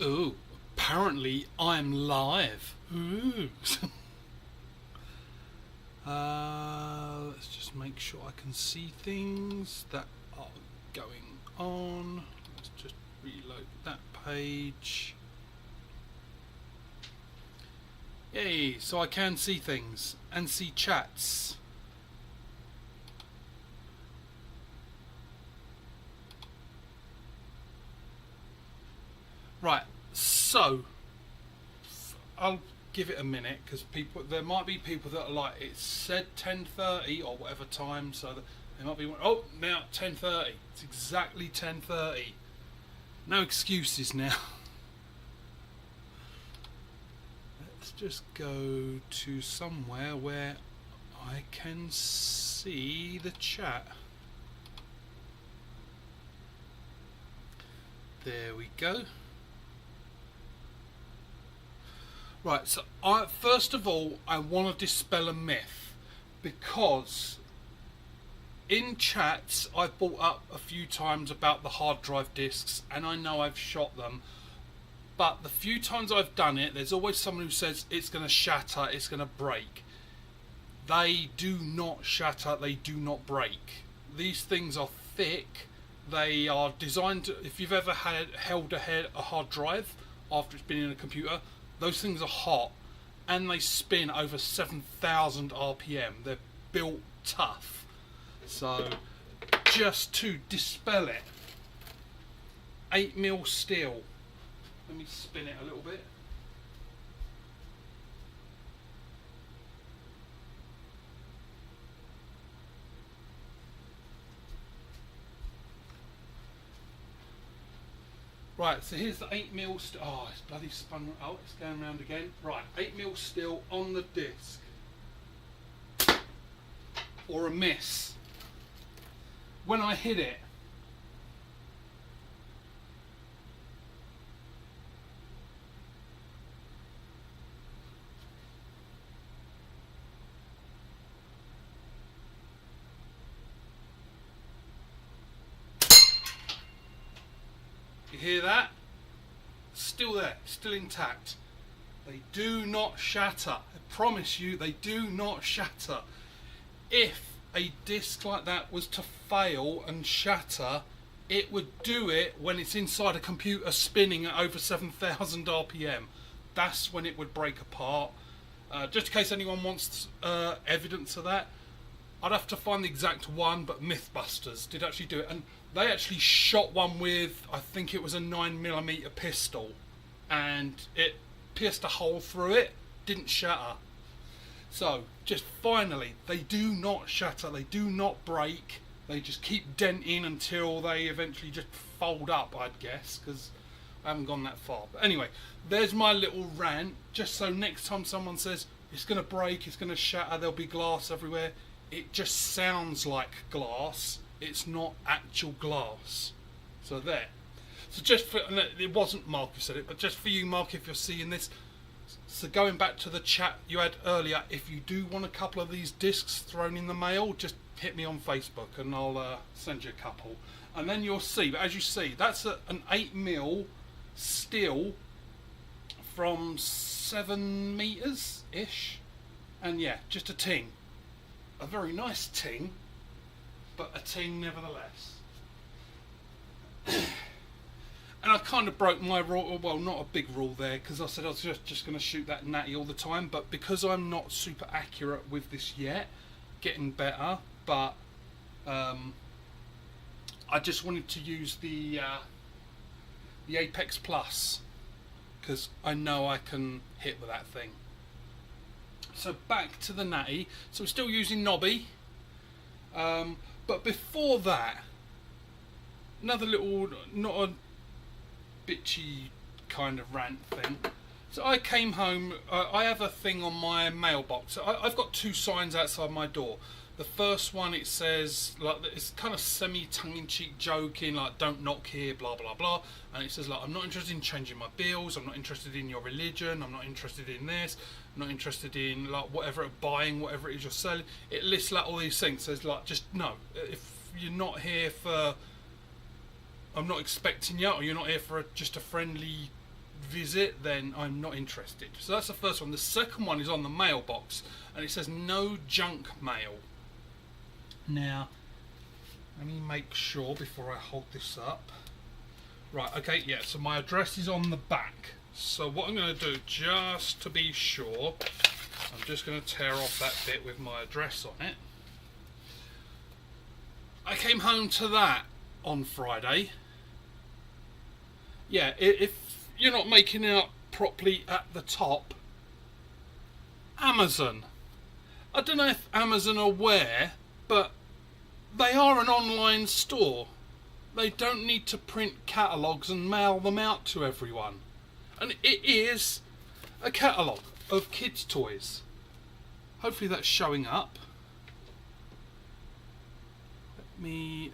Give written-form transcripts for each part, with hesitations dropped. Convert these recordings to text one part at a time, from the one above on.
Oh, apparently I'm live. Ooh. Let's just make sure I can see things that are going on. Let's just reload that page. Yay, so I can see things and see chats. Right, so I'll give it a minute because there might be people that are like, it said 10:30 or whatever time, so that they might be, oh, now 10:30. It's exactly 10:30. No excuses now. Let's just go to somewhere where I can see the chat. There we go. Right, so first of all, I want to dispel a myth, because in chats I've brought up a few times about the hard drive discs, and I know I've shot them, but the few times I've done it, there's always someone who says it's going to shatter, it's going to break. They do not shatter, they do not break. These things are thick, they are designed to, if you've ever held a hard drive after it's been in a computer, those things are hot and they spin over 7,000 RPM. They're built tough. So just to dispel it, 8mm steel. Let me spin it a little bit. Right, so here's the 8mm steel. Oh, it's bloody spun. Oh, it's going around again. Right, 8mm steel on the disc. Or a miss. When I hit it, you hear that? Still there, still intact. They do not shatter. I promise you, they do not shatter. If a disc like that was to fail and shatter, it would do it when it's inside a computer spinning at over 7,000 RPM. That's when it would break apart. Just in case anyone wants evidence of that, I'd have to find the exact one, but Mythbusters did actually do it, and they actually shot one with, I think it was a 9mm pistol, and it pierced a hole through it, didn't shatter. So, just finally, they do not shatter, they do not break, they just keep denting until they eventually just fold up, I'd guess, because I haven't gone that far. But anyway, there's my little rant, just so next time someone says, it's going to break, it's going to shatter, there'll be glass everywhere, it just sounds like glass, it's not actual glass. So there. So just for, it wasn't Mark who said it, but just for you, Mark, if you're seeing this, so going back to the chat you had earlier, if you do want a couple of these discs thrown in the mail, just hit me on Facebook and I'll send you a couple. And then you'll see, but as you see, that's an 8mm steel from 7 meters-ish. And yeah, just a ting. A very nice ting, but a ting nevertheless. And I kind of broke my rule, well, not a big rule there, because I said I was just going to shoot that natty all the time, but because I'm not super accurate with this yet, getting better, but I just wanted to use the Apex Plus, because I know I can hit with that thing. So back to the natty, so we're still using knobby, but before that, another little, not a bitchy kind of rant thing. So I came home, I have a thing on my mailbox. I've got 2 signs outside my door. The first one, it says, like, it's kind of semi-tongue-in-cheek joking, like, don't knock here, blah blah blah, and it says, like, I'm not interested in changing my bills, I'm not interested in your religion, I'm not interested in this, I'm not interested in, like, whatever, buying whatever it is you're selling. It lists, like, all these things. Says, like, just no, if you're not here for, I'm not expecting you, or you're not here for just a friendly visit, then I'm not interested. So that's the first one. The second one is on the mailbox, and it says no junk mail. Now, let me make sure before I hold this up. Right, okay, yeah, so my address is on the back. So what I'm going to do, just to be sure, I'm just going to tear off that bit with my address on it. I came home to that on Friday. Yeah, if you're not making out properly at the top, Amazon. I don't know if Amazon are aware, but they are an online store. They don't need to print catalogues and mail them out to everyone. And it is a catalogue of kids' toys. Hopefully that's showing up. Let me...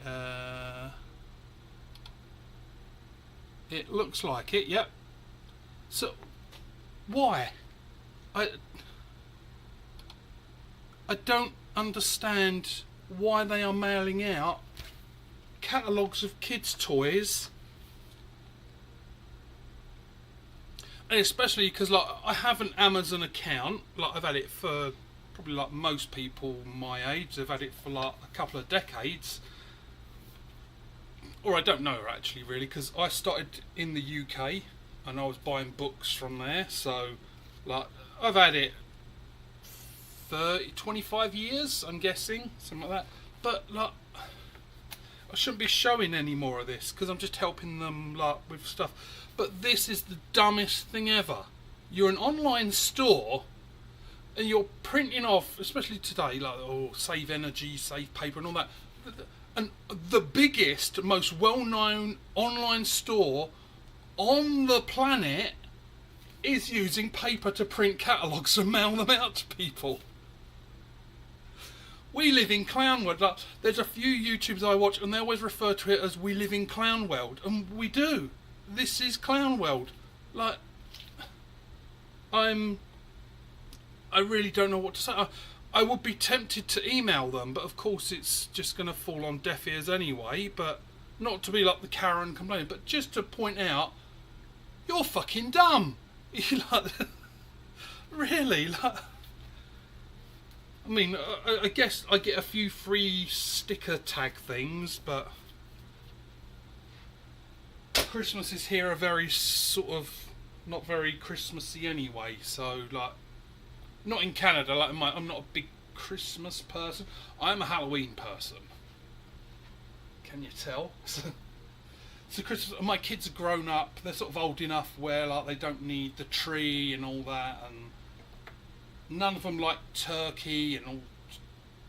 it looks like it, yep. So, why? I don't understand why they are mailing out catalogues of kids' toys. And especially because, like, I have an Amazon account. Like, I've had it for probably, like, most people my age. They've had it for like a couple of decades. Or I don't know actually, really, because I started in the UK and I was buying books from there. So, like, I've had it 25 years, I'm guessing, something like that. But, like, I shouldn't be showing any more of this because I'm just helping them, like, with stuff. But this is the dumbest thing ever. You're an online store and you're printing off, especially today, like, oh, save energy, save paper and all that. And the biggest, most well-known online store on the planet is using paper to print catalogues and mail them out to people. We live in clown world. Like, there's a few YouTubers I watch and they always refer to it as we live in clown world. And we do. This is clown world. Like, I really don't know what to say. I would be tempted to email them, but of course it's just going to fall on deaf ears anyway. But not to be like the Karen complaining, but just to point out, you're fucking dumb. You like, really? Like, I mean, I guess I get a few free sticker tag things, but Christmases here are very sort of not very Christmassy anyway. So, like, not in Canada. Like, I'm not a big Christmas person. I'm a Halloween person. Can you tell? So Christmas. My kids are grown up. They're sort of old enough where, like, they don't need the tree and all that, and none of them like turkey and all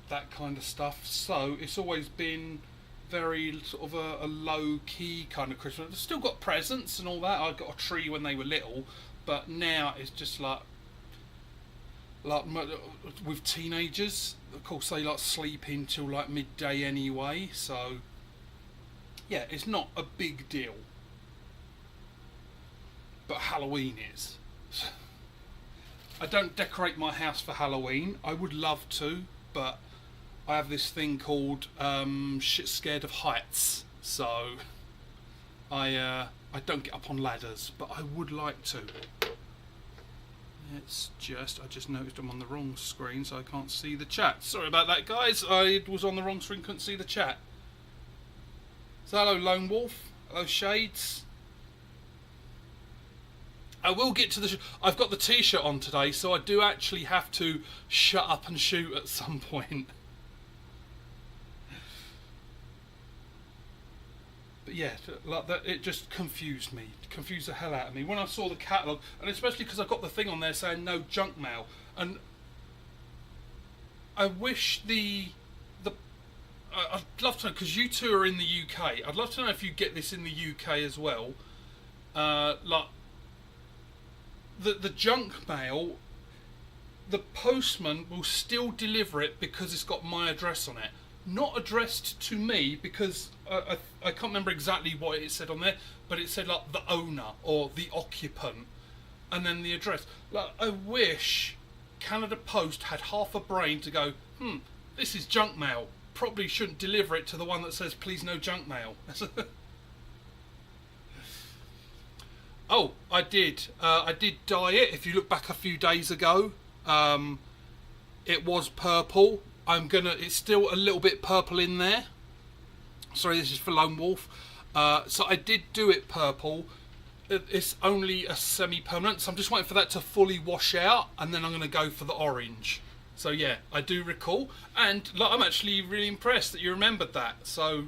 that kind of stuff. So it's always been very sort of a low-key kind of Christmas. They've still got presents and all that. I got a tree when they were little, but now it's just like with teenagers, of course they like sleep in till like midday anyway. So yeah, it's not a big deal. But Halloween is. I don't decorate my house for Halloween. I would love to, but I have this thing called shit scared of heights. So I don't get up on ladders, but I would like to. It's just, I just noticed I'm on the wrong screen, so I can't see the chat. Sorry about that, guys. I was on the wrong screen, couldn't see the chat. So hello, Lone Wolf. Hello, Shades. I will get to the... I've got the t-shirt on today, so I do actually have to shut up and shoot at some point. But yeah, like that, it just confused me. It confused the hell out of me. When I saw the catalogue, and especially because I got the thing on there saying no junk mail, and I wish I'd love to know, because you two are in the UK, I'd love to know if you get this in the UK as well. Like, the junk mail, the postman will still deliver it because it's got my address on it. Not addressed to me, because I can't remember exactly what it said on there, but it said like the owner or the occupant, and then the address. Like, I wish Canada Post had half a brain to go, this is junk mail. Probably shouldn't deliver it to the one that says please no junk mail. Oh, I did. I did dye it. If you look back a few days ago, it was purple. It's still a little bit purple in there. Sorry, this is for Lone Wolf. So I did do it purple. It's only a semi-permanent, so I'm just waiting for that to fully wash out, and then I'm going to go for the orange. So yeah, I do recall, and like, I'm actually really impressed that you remembered that. So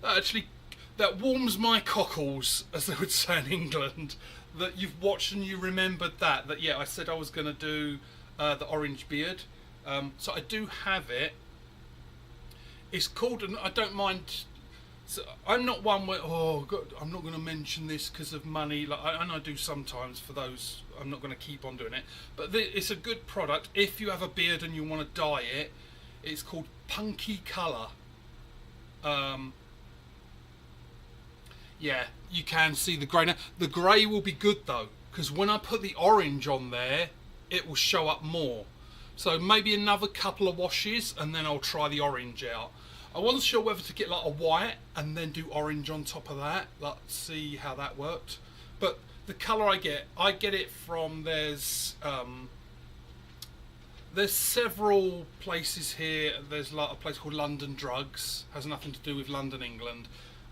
that warms my cockles, as they would say in England, that you've watched and you remembered that. That yeah, I said I was going to do the orange beard. So I do have it. It's called, and I don't mind. So I'm not one where, oh God, I'm not going to mention this because of money. Like, and I do sometimes for those. I'm not going to keep on doing it. But it's a good product if you have a beard and you want to dye it. It's called Punky Colour. Yeah, you can see the grey now. The grey will be good though, because when I put the orange on there, it will show up more. So maybe another couple of washes and then I'll try the orange out. I wasn't sure whether to get like a white and then do orange on top of that. Let's see how that worked. But the colour I get it from, there's several places here. There's like a place called London Drugs, has nothing to do with London, England.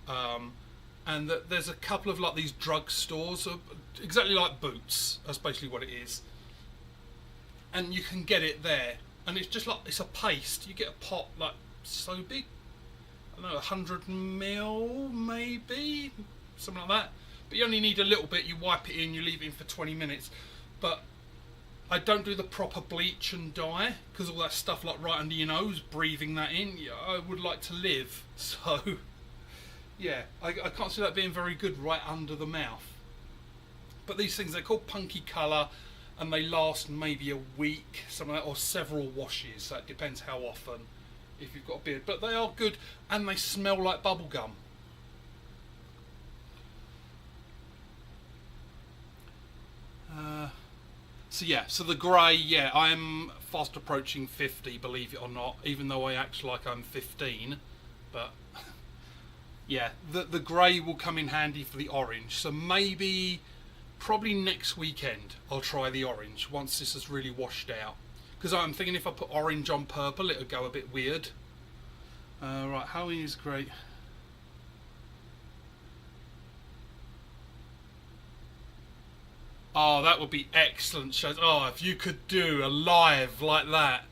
And there's a couple of like these drug stores, exactly like Boots, that's basically what it is. And you can get it there, and it's just like, it's a paste. You get a pot like so big, I don't know, 100 ml maybe, something like that. But you only need a little bit. You wipe it in, you leave it in for 20 minutes. But I don't do the proper bleach and dye, because all that stuff like right under your nose, breathing that in, I would like to live. So yeah, I can't see that being very good right under the mouth. But these things, they're called Punky Colour, and they last maybe a week, something like that, or several washes. So it depends how often, if you've got a beard. But they are good, and they smell like bubble gum. So yeah, so the grey, yeah, I'm fast approaching 50, believe it or not, even though I act like I'm 15. But yeah, the grey will come in handy for the orange. So maybe, probably next weekend, I'll try the orange once this has really washed out. Because I'm thinking if I put orange on purple, it'll go a bit weird. Right, Halloween is great. Oh, that would be excellent shows. Oh, if you could do a live like that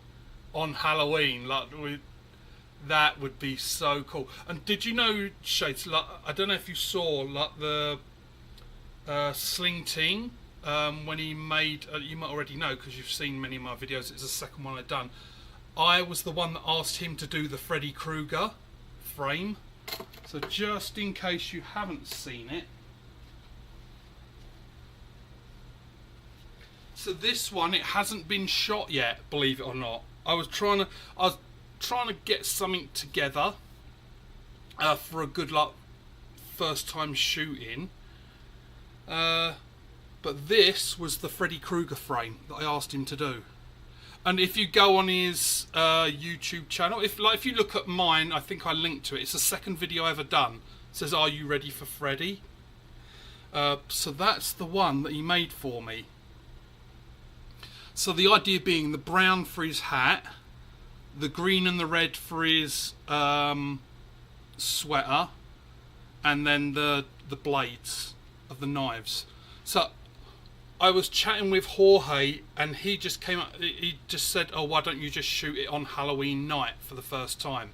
on Halloween, like that would be so cool. And did you know, Shades? Like, I don't know if you saw like the Slinginerd when he made. You might already know because you've seen many of my videos. It's the second one I've done. I was the one that asked him to do the Freddy Krueger frame. So just in case you haven't seen it. So this one, it hasn't been shot yet, believe it or not. I was trying to get something together for a good like first time shooting. But this was the Freddy Krueger frame that I asked him to do. And if you go on his YouTube channel, if you look at mine, I think I linked to it. It's the second video I ever done. It says, "Are you ready for Freddy?" So that's the one that he made for me. So the idea being the brown for his hat, the green and the red for his sweater, and then the blades of the knives. So I was chatting with Jorge, and he just came up. He just said, "Oh, why don't you just shoot it on Halloween night for the first time?"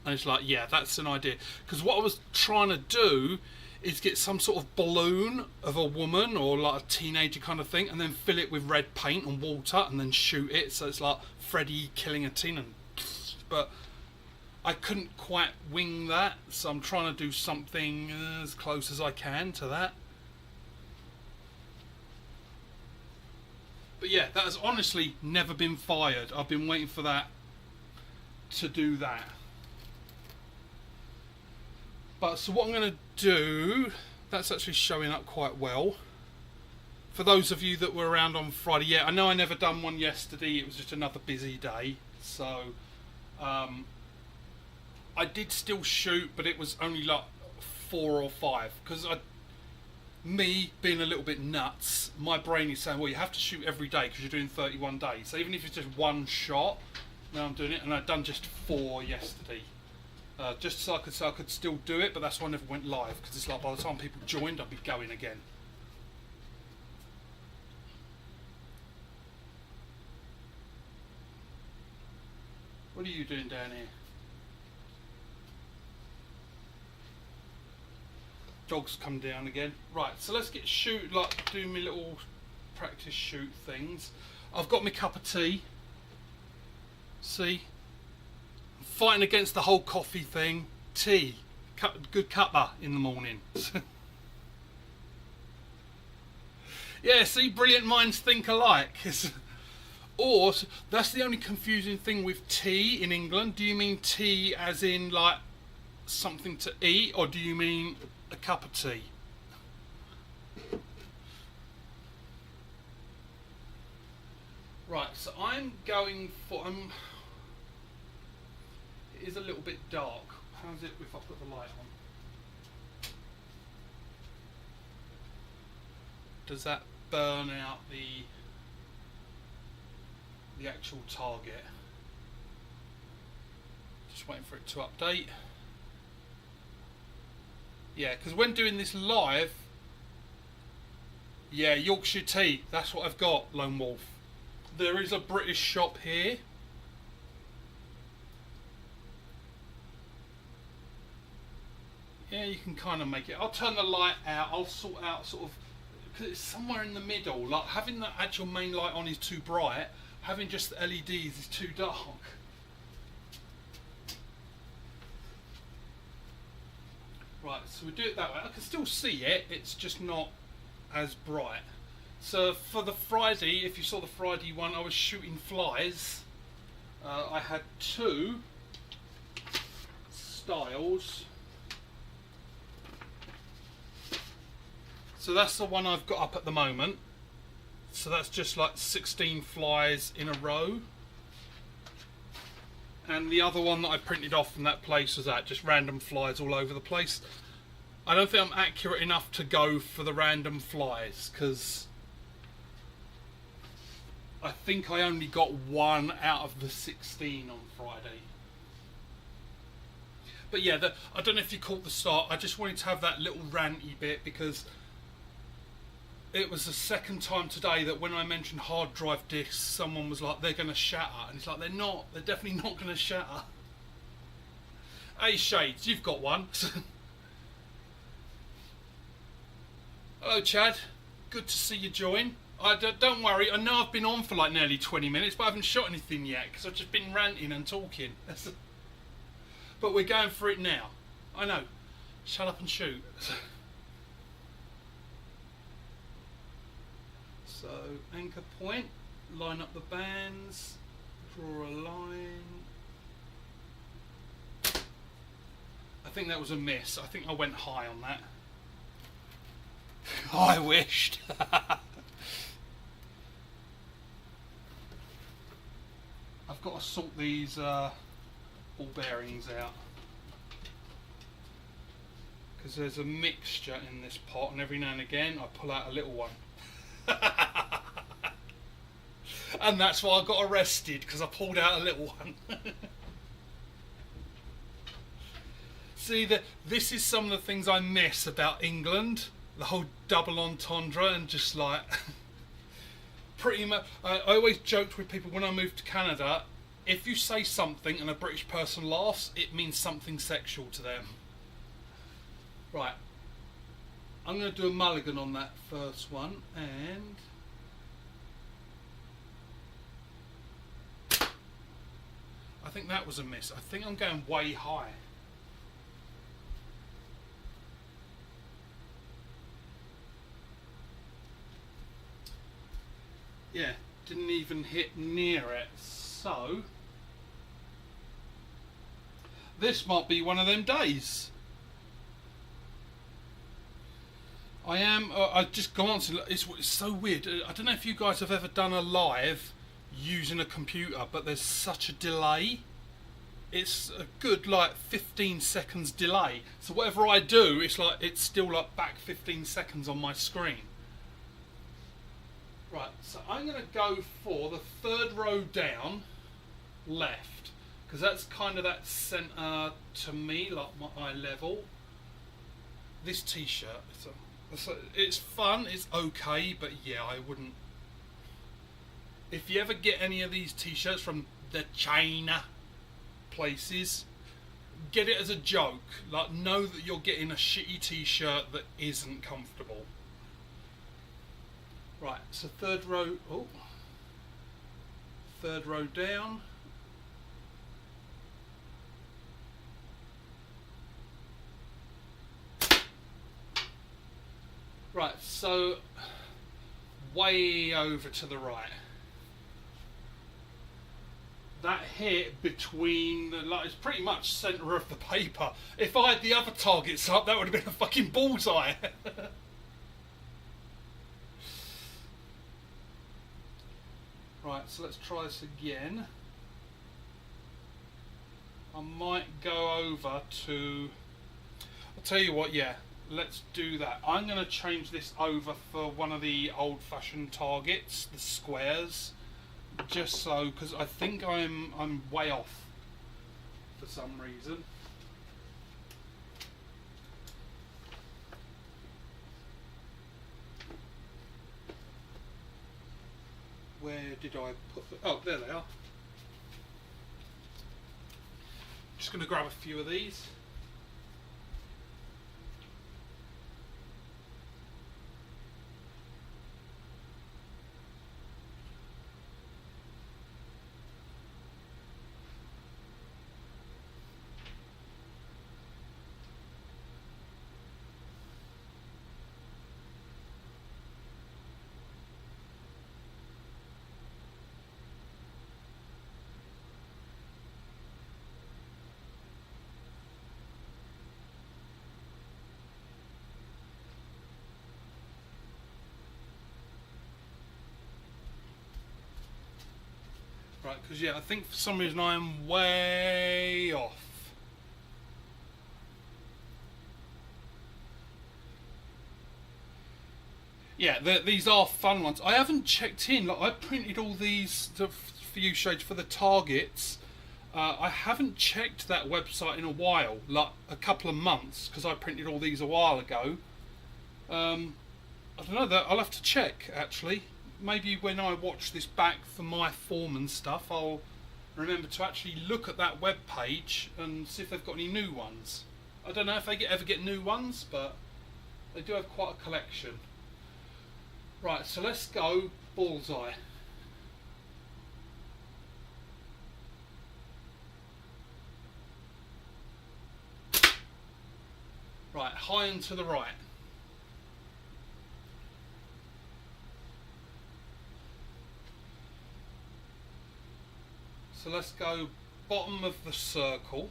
And it's like, yeah, that's an idea. Because what I was trying to do is get some sort of balloon of a woman or like a teenager kind of thing, and then fill it with red paint and water, and then shoot it. So it's like Freddy killing a teen. But I couldn't quite wing that, so I'm trying to do something as close as I can to that. But yeah, that has honestly never been fired. I've been waiting for that to do that. But so what I'm going to do, that's actually showing up quite well. For those of you that were around on Friday, yeah, I know I never done one yesterday. It was just another busy day. So I did still shoot, but it was only like 4 or 5. Because me being a little bit nuts, my brain is saying, well, you have to shoot every day because you're doing 31 days. So even if it's just one shot, now I'm doing it, and I've done just 4 yesterday. Just so I could still do it, but that's why I never went live, because it's like by the time people joined, I'd be going again. What are you doing down here? Dogs come down again. Right, so let's get do my little practice shoot things. I've got my cup of tea. See? I'm fighting against the whole coffee thing. Tea. Good cuppa in the morning. Yeah, see, brilliant minds think alike. Or, that's the only confusing thing with tea in England. Do you mean tea as in like something to eat, or do you mean a cup of tea? Right, so I'm going for, it is a little bit dark. How's it if I put the light on? Does that burn out the actual target? Just waiting for it to update. Yeah, because when doing this live, yeah, Yorkshire tea, that's what I've got, Lone Wolf. There is a British shop here. Yeah, you can kind of make it. I'll turn the light out, I'll sort out sort of, because it's somewhere in the middle. Like having the actual main light on is too bright, having just the LEDs is too dark. Right, so we do it that way. I can still see it, it's just not as bright. So for the Friday, if you saw the Friday one, I was shooting flies. I had 2 styles. So that's the one I've got up at the moment. So that's just like 16 flies in a row. And the other one that I printed off from that place was that, just random flies all over the place. I don't think I'm accurate enough to go for the random flies, because I think I only got 1 out of the 16 on Friday. But yeah, I don't know if you caught the start. I just wanted to have that little ranty bit, because it was the second time today that when I mentioned hard drive disks, someone was like, they're going to shatter. And it's like, they're not. They're definitely not going to shatter. Hey Shades, you've got one. Hello Chad, good to see you join. Don't worry, I know I've been on for like nearly 20 minutes, but I haven't shot anything yet, because I've just been ranting and talking. But we're going for it now. I know. Shut up and shoot. So, anchor point, line up the bands, draw a line. I think that was a miss. I think I went high on that. I wished. I've got to sort these ball bearings out, because there's a mixture in this pot, and every now and again I pull out a little one. And that's why I got arrested, because I pulled out a little one. See, this is some of the things I miss about England. The whole double entendre, and just like pretty much, I always joked with people when I moved to Canada, if you say something and a British person laughs, it means something sexual to them. Right, I'm going to do a mulligan on that first one, and I think that was a miss. I think I'm going way high. Yeah, didn't even hit near it. So this might be one of them days. I've just gone to, it's so weird. I don't know if you guys have ever done a live using a computer, but there's such a delay. it's a good like 15 seconds delay. So whatever I do, it's still like back 15 seconds on my screen. Right, so I'm going to go for the third row down, left, because that's kind of that centre to me, like my eye level. This t-shirt, it's fun, it's okay, but yeah, I wouldn't. If you ever get any of these t-shirts from the China places, get it as a joke. Like, know that you're getting a shitty t-shirt that isn't comfortable. Right, so third row down. Right, so way over to the right. That hit between it's pretty much centre of the paper. If I had the other targets up, that would have been a fucking bullseye. Right, so let's try this again. I might go over to, I'll tell you what, yeah, let's do that. I'm going to change this over for one of the old-fashioned targets, the squares, just so, because I think I'm way off for some reason. Where did I put them? Oh, there they are. Just going to grab a few of these. Right, because yeah, I think for some reason I am way off. Yeah, these are fun ones. I haven't checked in. Like, I printed all these for you shades for the targets. I haven't checked that website in a while, like a couple of months, because I printed all these a while ago. I don't know. That I'll have to check actually. Maybe when I watch this back for my form and stuff, I'll remember to actually look at that web page and see if they've got any new ones. I don't know if they ever get new ones, but they do have quite a collection. Right, so let's go bullseye. Right, high and to the right. So let's go bottom of the circle.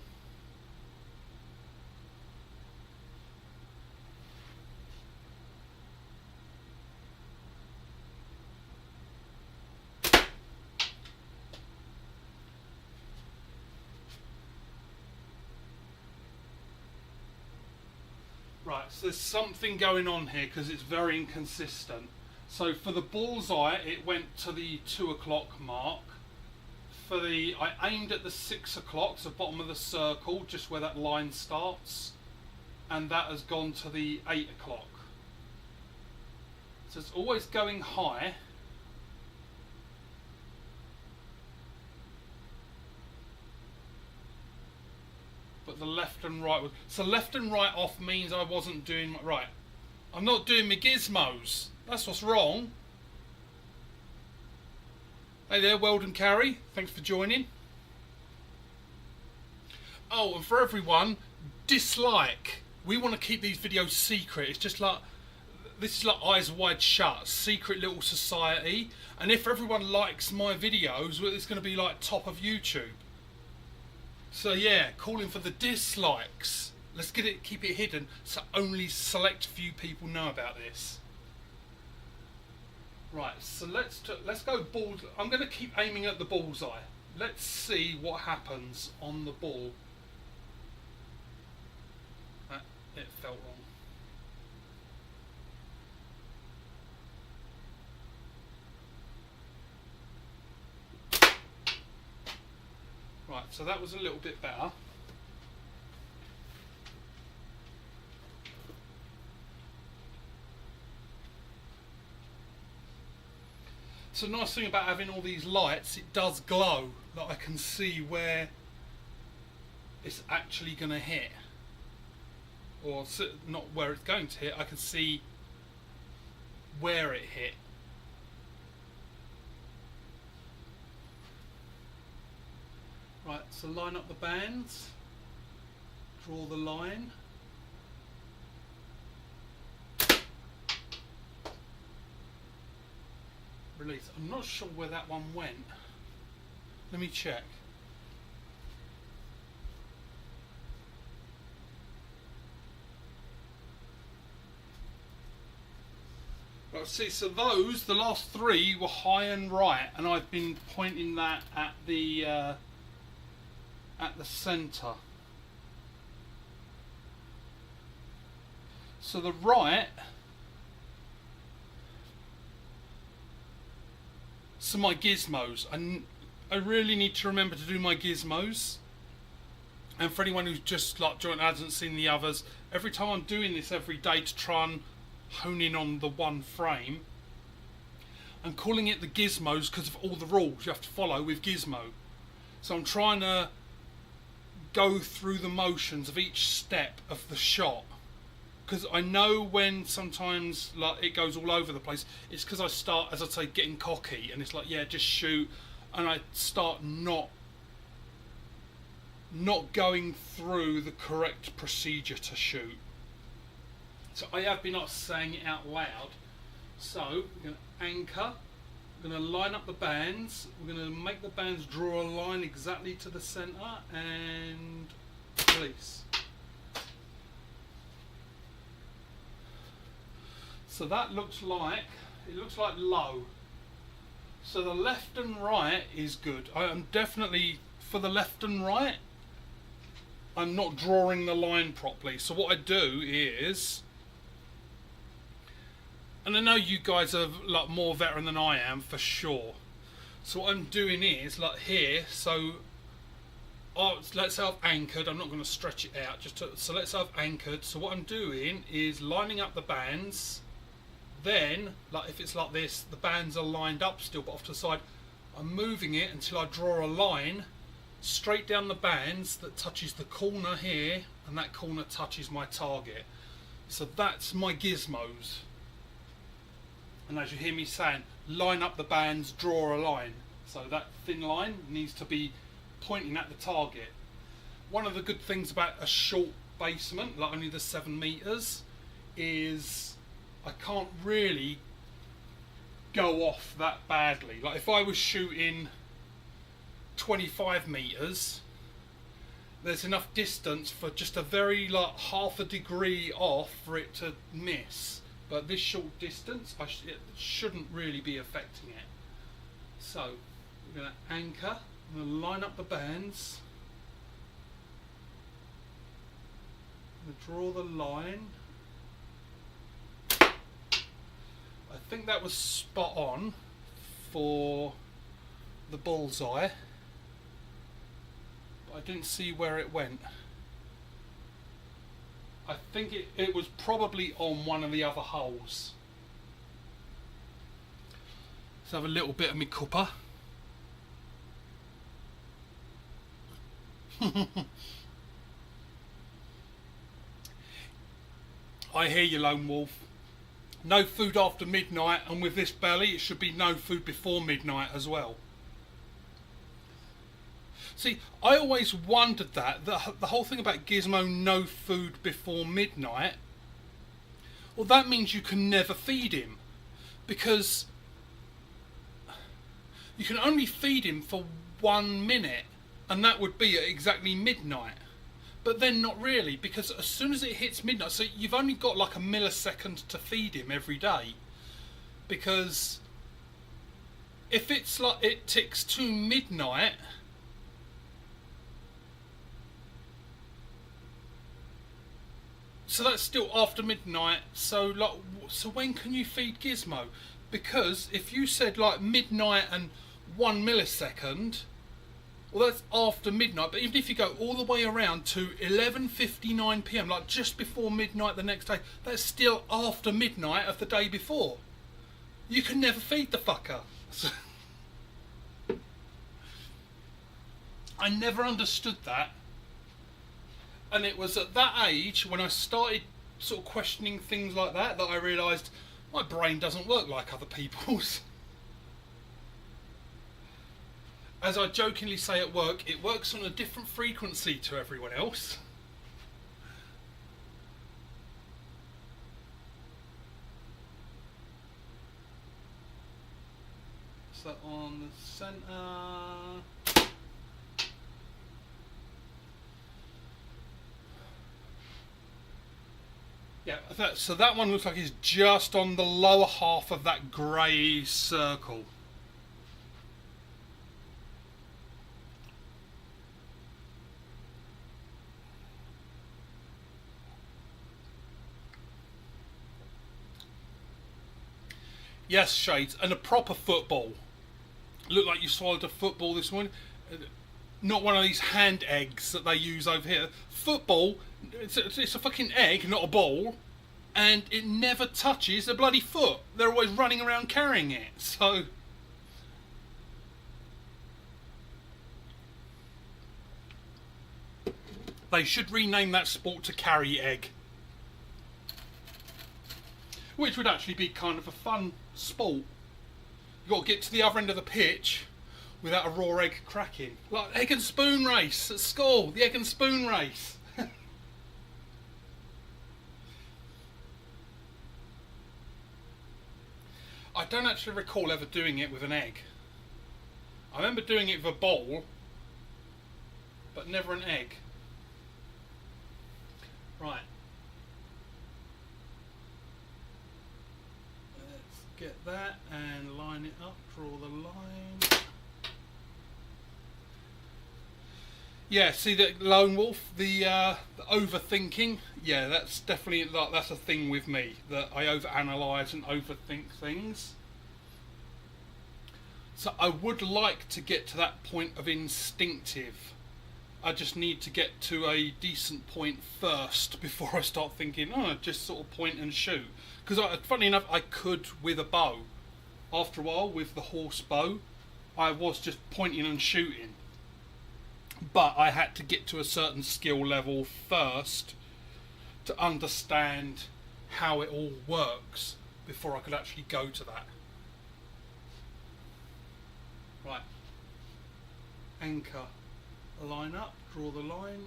Right, so there's something going on here because it's very inconsistent. So for the bullseye, it went to the 2 o'clock mark. I aimed at the 6 o'clock, so bottom of the circle, just where that line starts, and that has gone to the 8 o'clock. So it's always going high. But the left and right was, so left and right off means I wasn't doing right. I'm not doing my gizmos. That's what's wrong. Hey there, Weldon Carey. Thanks for joining. Oh, and for everyone, dislike. We want to keep these videos secret. It's just like, this is like eyes wide shut, secret little society. And if everyone likes my videos, well, it's going to be like top of YouTube. So yeah, calling for the dislikes. Let's keep it hidden, so only select few people know about this. Right, so let's go bullseye. I'm going to keep aiming at the bullseye. let's see what happens on the ball. It felt wrong. Right, so that was a little bit better. So the nice thing about having all these lights, it does glow, that I can see where it's actually going to hit. Or not where it's going to hit, I can see where it hit. Right, so line up the bands, draw the line. Release. I'm not sure where that one went. Let me check. Right, see, so those, the last three were high and right, and I've been pointing that at the centre. So the right, so my gizmos, and I really need to remember to do my gizmos. And for anyone who's just like joined and hasn't seen the others, every time I'm doing this every day to try and hone in on the one frame, I'm calling it the gizmos because of all the rules you have to follow with gizmo. So I'm trying to go through the motions of each step of the shot, because I know when sometimes like it goes all over the place, it's because I start, as I say, getting cocky, and it's like, yeah, just shoot, and I start not going through the correct procedure to shoot. So I have been not saying it out loud. So we're going to anchor, we're going to line up the bands, we're going to make the bands draw a line exactly to the centre, and release. So that looks like, it looks like low. So the left and right is good. I am definitely, for the left and right, I'm not drawing the line properly. So what I do is, and I know you guys are like more veteran than I am for sure. So what I'm doing is like here, so let's say I've anchored, I'm not going to stretch it out, so let's say I've anchored. So what I'm doing is lining up the bands. Then, like if it's like this, the bands are lined up still, but off to the side. I'm moving it until I draw a line straight down the bands that touches the corner here, and that corner touches my target. So that's my gizmos. And as you hear me saying, line up the bands, draw a line. So that thin line needs to be pointing at the target. One of the good things about a short basement, like only the 7 meters, is I can't really go off that badly. Like if I was shooting 25 meters, there's enough distance for just a very like half a degree off for it to miss. But this short distance, it shouldn't really be affecting it. So we're going to anchor, I'm going to line up the bands, I'm going to draw the line. I think that was spot on for the bullseye, but I didn't see where it went. I think it was probably on one of the other holes. Let's have a little bit of my cuppa. I hear you, Lone Wolf. No food after midnight, and with this belly it should be no food before midnight as well. See, I always wondered that, the whole thing about Gizmo no food before midnight, well that means you can never feed him, because you can only feed him for 1 minute, and that would be at exactly midnight. But then not really, because as soon as it hits midnight, so you've only got like a millisecond to feed him every day. Because if it's like it ticks to midnight So that's still after midnight. So like, so when can you feed Gizmo? Because if you said like midnight and 1 millisecond, well, that's after midnight. But even if you go all the way around to 11:59 p.m., like just before midnight the next day, that's still after midnight of the day before. You can never feed the fucker. I never understood that. And it was at that age when I started sort of questioning things like that I realised my brain doesn't work like other people's. As I jokingly say at work, it works on a different frequency to everyone else. So on the centre. Yeah, so that one looks like it's just on the lower half of that grey circle. Yes, Shades, and a proper football. Looked like you swallowed a football this morning. Not one of these hand eggs that they use over here. Football, it's a fucking egg, not a ball. And it never touches a bloody foot. They're always running around carrying it. So they should rename that sport to carry egg. Which would actually be kind of a fun sport. You've got to get to the other end of the pitch without a raw egg cracking. Like egg and spoon race at school. The egg and spoon race. I don't actually recall ever doing it with an egg. I remember doing it with a bowl, but never an egg. Right. Let's get that and line it up, draw the line. Yeah, see that lone wolf, the overthinking. Yeah, that's definitely that's a thing with me, that I overanalyze and overthink things. So I would like to get to that point of instinctive. I just need to get to a decent point first before I start thinking, oh, just sort of point and shoot. Because funny enough, I could with a bow. After a while, with the horse bow, I was just pointing and shooting. But I had to get to a certain skill level first to understand how it all works before I could actually go to that. Right. Anchor. Line up, draw the line.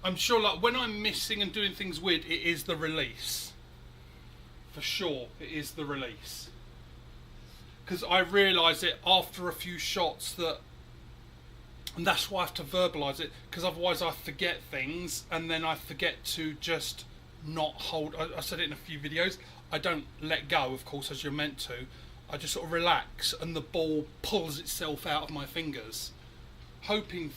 I'm sure like when I'm missing and doing things weird, it is the release. For sure, it is the release. Because I realise it after a few shots that, and that's why I have to verbalise it, because otherwise I forget things and then I forget to just not hold. I said it in a few videos, I don't let go, of course, as you're meant to. I just sort of relax and the ball pulls itself out of my fingers. Hopefully,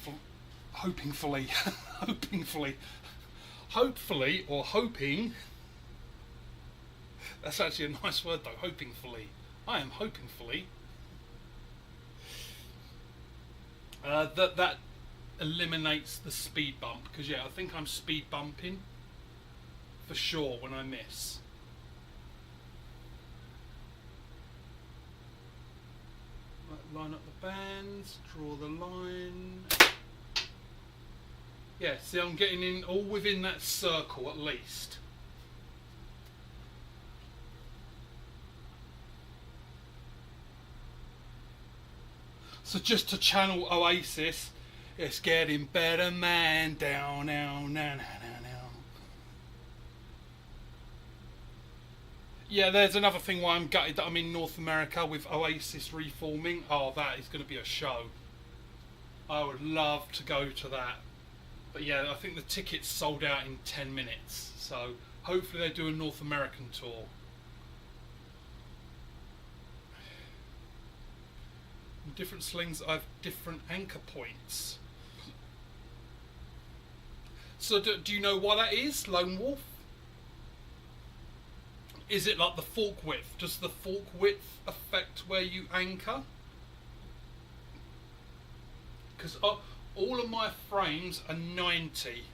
or hoping, that's actually a nice word though, hopingfully. I am hopingfully that eliminates the speed bump, because yeah, I think I'm speed bumping for sure when I miss. Line up the bands, draw the line. Yeah, see, I'm getting in all within that circle at least. So just to channel Oasis, it's getting better, man, down, down, down, down, down. Yeah, there's another thing why I'm gutted that I'm in North America with Oasis reforming. Oh, that is going to be a show. I would love to go to that. But yeah, I think the tickets sold out in 10 minutes. So hopefully they do a North American tour. Different slings have different anchor points. So do you know why that is, lone wolf? Is it like the fork width? Does the fork width affect where you anchor? Because all of my frames are 90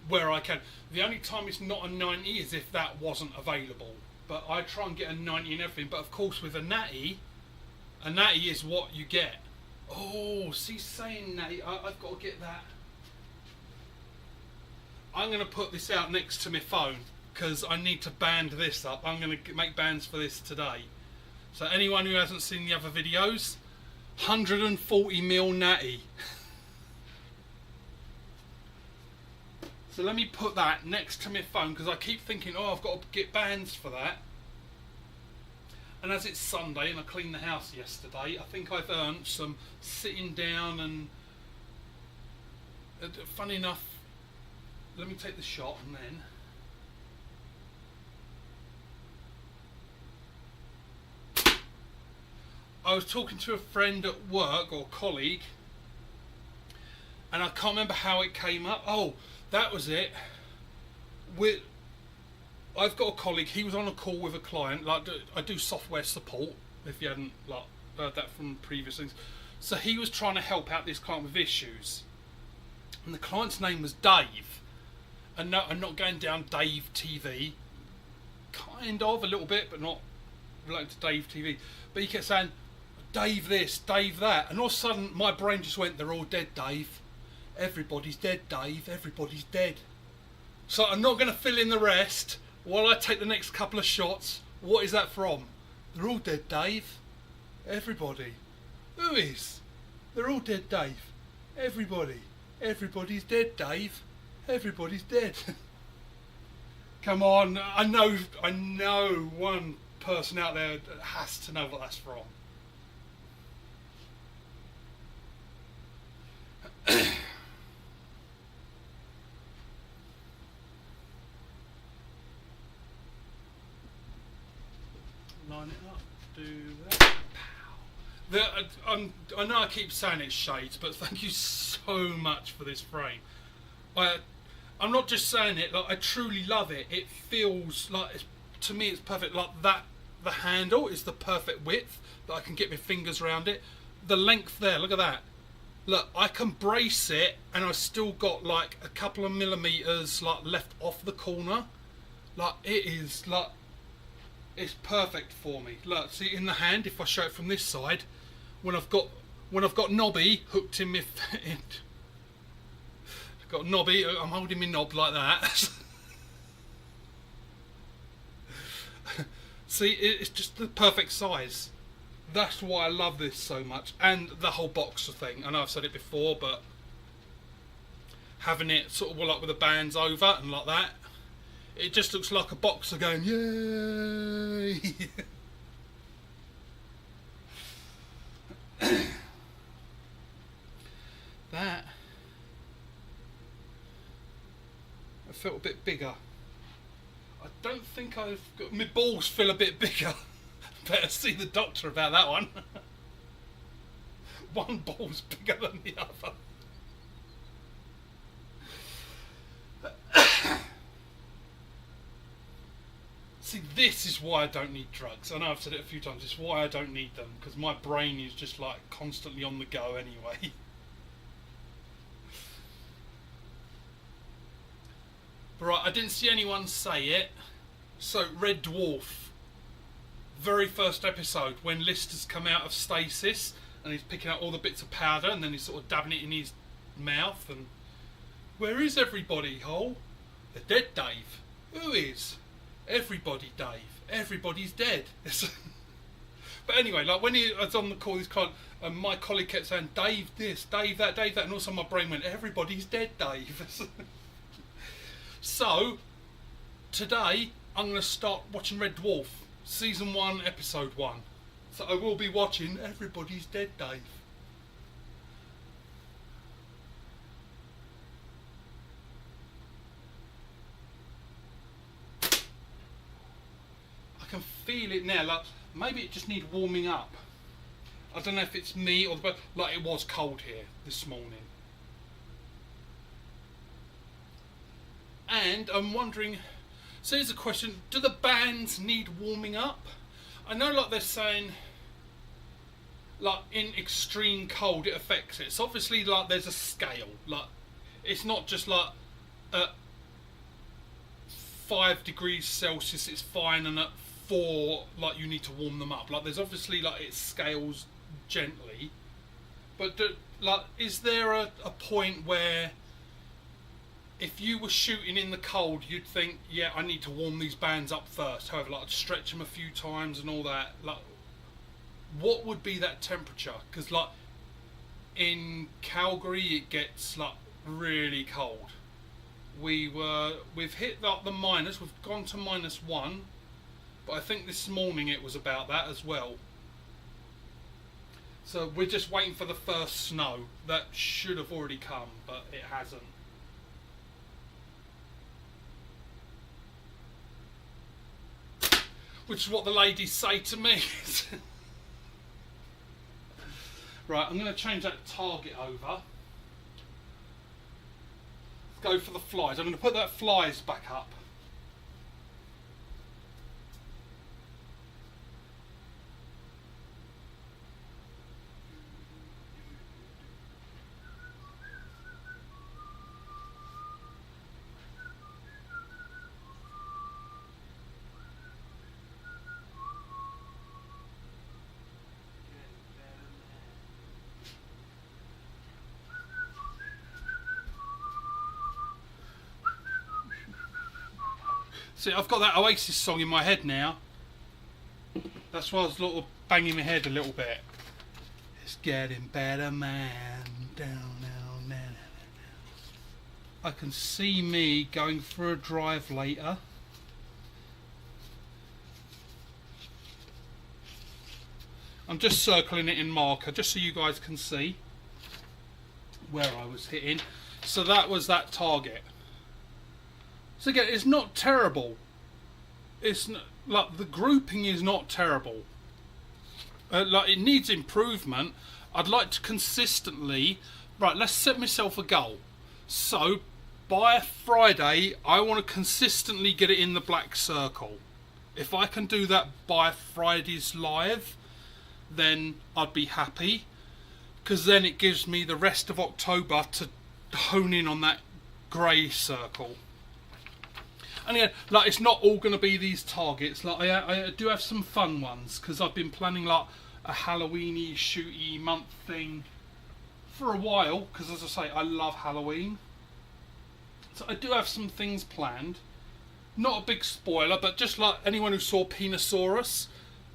where I can. The only time it's not a 90 is if that wasn't available. But I try and get a 90 and everything. But of course with a natty is what you get. Oh, see, saying natty, I've got to get that. I'm going to put this out next to my phone because I need to band this up. I'm going to make bands for this today. So anyone who hasn't seen the other videos, 140mm natty. So let me put that next to my phone because I keep thinking, oh, I've got to get bands for that. And as it's Sunday and I cleaned the house yesterday, I think I've earned some sitting down and funny enough, let me take the shot and then I was talking to a friend at work or colleague and I can't remember how it came up. Oh, that was it. I've got a colleague, he was on a call with a client, like I do software support, if you hadn't like heard that from previous things. So he was trying to help out this client with issues. And the client's name was Dave. And no, I'm not going down Dave TV. Kind of, a little bit, but not related to Dave TV. But he kept saying, Dave this, Dave that. And all of a sudden, my brain just went, they're all dead, Dave. Everybody's dead, Dave. Everybody's dead. So I'm not going to fill in the rest while I take the next couple of shots. What is that from? They're all dead, Dave. Everybody. Who is? They're all dead, Dave. Everybody. Everybody's dead, Dave. Everybody's dead. Come on, I know one person out there has to know what that's from. Line it up, do that. I know I keep saying it's shades, but thank you so much for this frame. I'm not just saying it, like I truly love it. It feels like, to me it's perfect, like that, the handle is the perfect width that I can get my fingers around it. The length there, look at that. Look, I can brace it and I've still got like a couple of millimeters like left off the corner. Like it is like, it's perfect for me. Look, see in the hand, if I show it from this side, when I've got Nobby hooked in my got Nobby, I'm holding my knob like that. See, it's just the perfect size. That's why I love this so much, and the whole boxer thing. I know I've said it before, but having it sort of like with the bands over and like that, it just looks like a boxer going, yay! That I felt a bit bigger. I don't think I've got, my balls feel a bit bigger. Better see the doctor about that one. One ball's bigger than the other. See, this is why I don't need drugs. I know I've said it a few times. It's why I don't need them, because my brain is just like constantly on the go anyway. Right, I didn't see anyone say it. So, Red Dwarf. Very first episode, when Lister's come out of stasis and he's picking out all the bits of powder and then he's sort of dabbing it in his mouth and... Where is everybody, Hole? They're dead, Dave. Who is? Everybody, Dave. Everybody's dead. But anyway, like when I was on the call, my colleague kept saying, Dave this, Dave that, and all of a sudden my brain went, everybody's dead, Dave. So, today, I'm going to start watching Red Dwarf, Season 1, Episode 1. So I will be watching Everybody's Dead, Dave. I can feel it now, like, maybe it just needs warming up. I don't know if it's me or the... Like, it was cold here this morning. And I'm wondering, so here's a question, do the bands need warming up? I know like they're saying like in extreme cold it affects it. So obviously like there's a scale, like it's not just like at 5 degrees Celsius it's fine and at 4 like you need to warm them up. Like there's obviously like it scales gently, but like is there a point where if you were shooting in the cold you'd think, yeah, I need to warm these bands up first, however like I'd stretch them a few times and all that, like what would be that temperature? Because like in Calgary it gets like really cold. We've hit like the minus, we've gone to -1, but I think this morning it was about that as well. So we're just waiting for the first snow. That should have already come, but it hasn't. Which is what the ladies say to me. Right, I'm going to change that target over. Let's go for the flies. I'm going to put that flies back up. See, I've got that Oasis song in my head now. That's why I was banging my head a little bit. It's getting better, man. Down, down, down, down. I can see me going for a drive later. I'm just circling it in marker, just so you guys can see where I was hitting. So that was that target. So again, it's not terrible. It's not, like the grouping is not terrible. Like it needs improvement. I'd like to consistently. Right, let's set myself a goal. So by Friday, I want to consistently get it in the black circle. If I can do that by Friday's live, then I'd be happy. Because then it gives me the rest of October to hone in on that grey circle. And again, like it's not all going to be these targets. Like I do have some fun ones because I've been planning like a Halloweeny shooty month thing for a while. Because as I say, I love Halloween. So I do have some things planned. Not a big spoiler, but just like anyone who saw Penosaurus,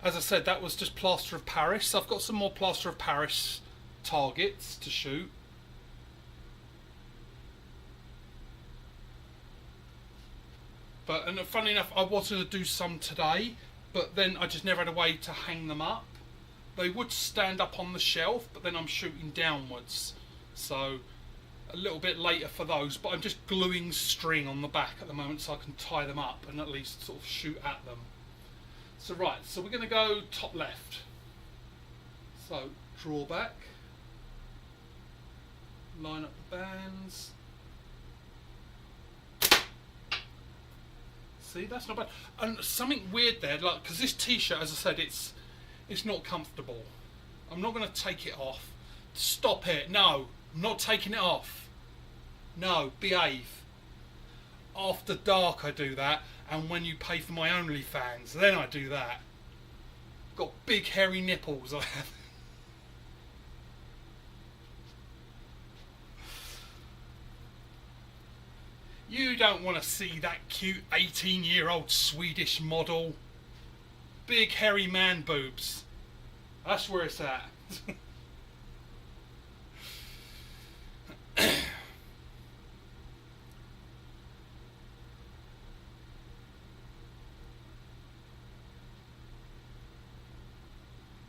as I said, that was just plaster of Paris. So I've got some more plaster of Paris targets to shoot. But and funny enough, I wanted to do some today, but then I just never had a way to hang them up. They would stand up on the shelf, but then I'm shooting downwards. So a little bit later for those, but I'm just gluing string on the back at the moment so I can tie them up and at least sort of shoot at them. So right, so we're going to go top left. So draw back, line up the bands. See, that's not bad. And something weird there, like, because this t-shirt, as I said, it's not comfortable. I'm not going to take it off. Stop it. No, I'm not taking it off. No, behave. After dark I do that, and when you pay for my OnlyFans, then I do that. Got big hairy nipples, I have. You don't want to see that cute 18-year-old Swedish model. Big hairy man boobs. That's where it's at.